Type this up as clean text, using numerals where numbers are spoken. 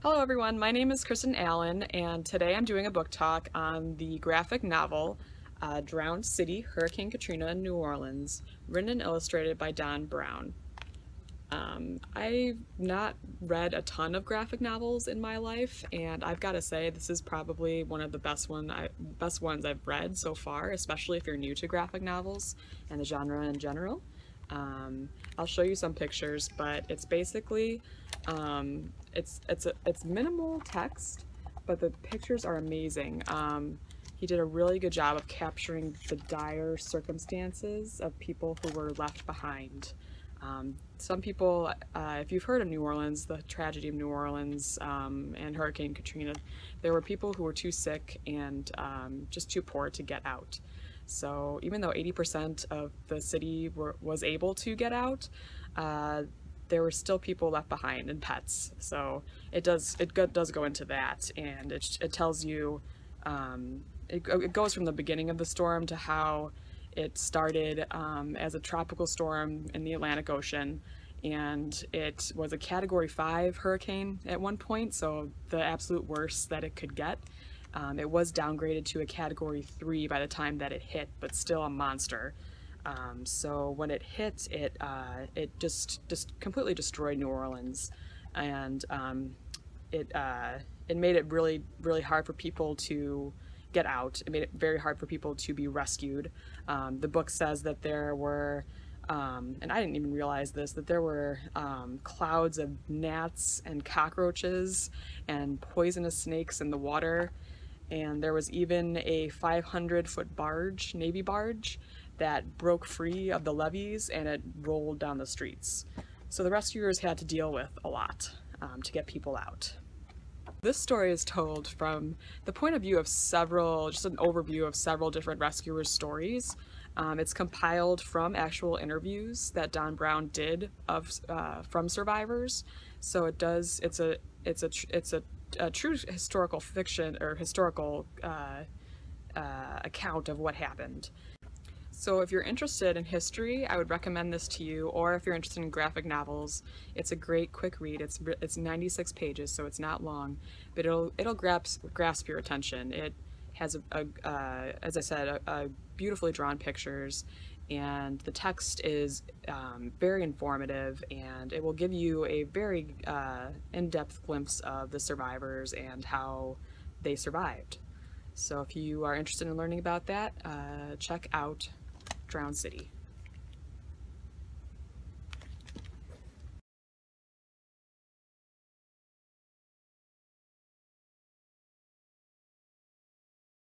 Hello everyone, my name is Kristen Allen and today I'm doing a book talk on the graphic novel Drowned City, Hurricane Katrina and New Orleans, written and illustrated by Don Brown. I've not read a ton of graphic novels in my life, and I've got to say this is probably one of the best ones I've read so far, especially if you're new to graphic novels and the genre in general. I'll show you some pictures, but it's basically it's minimal text, but the pictures are amazing. He did a really good job of capturing the dire circumstances of people who were left behind. Some people, if you've heard of New Orleans, the tragedy of New Orleans and Hurricane Katrina, there were people who were too sick and just too poor to get out. So even though 80% of the city was able to get out, there were still people left behind and pets. So it does go into that, and it tells you, it goes from the beginning of the storm to how it started as a tropical storm in the Atlantic Ocean, and it was a Category 5 hurricane at one point, so the absolute worst that it could get. It was downgraded to a Category 3 by the time that it hit, but still a monster. So when it hit, it just completely destroyed New Orleans, and it made it really hard for people to get out. It made it very hard for people to be rescued. The book says that there were, and I didn't even realize this, that there were clouds of gnats and cockroaches and poisonous snakes in the water. And there was even a 500-foot barge, Navy barge, that broke free of the levees and it rolled down the streets. So the rescuers had to deal with a lot to get people out. This story is told from the point of view of just an overview of several different rescuers' stories. It's compiled from actual interviews that Don Brown did from survivors. So it's a true historical fiction or historical account of what happened. So if you're interested in history, I would recommend this to you, or if you're interested in graphic novels, it's a great quick read. It's 96 pages, so it's not long, but it'll grasp your attention. It has as I said, a beautifully drawn pictures, and the text is very informative, and it will give you a very in-depth glimpse of the survivors and how they survived. So if you are interested in learning about that, check out Drowned City.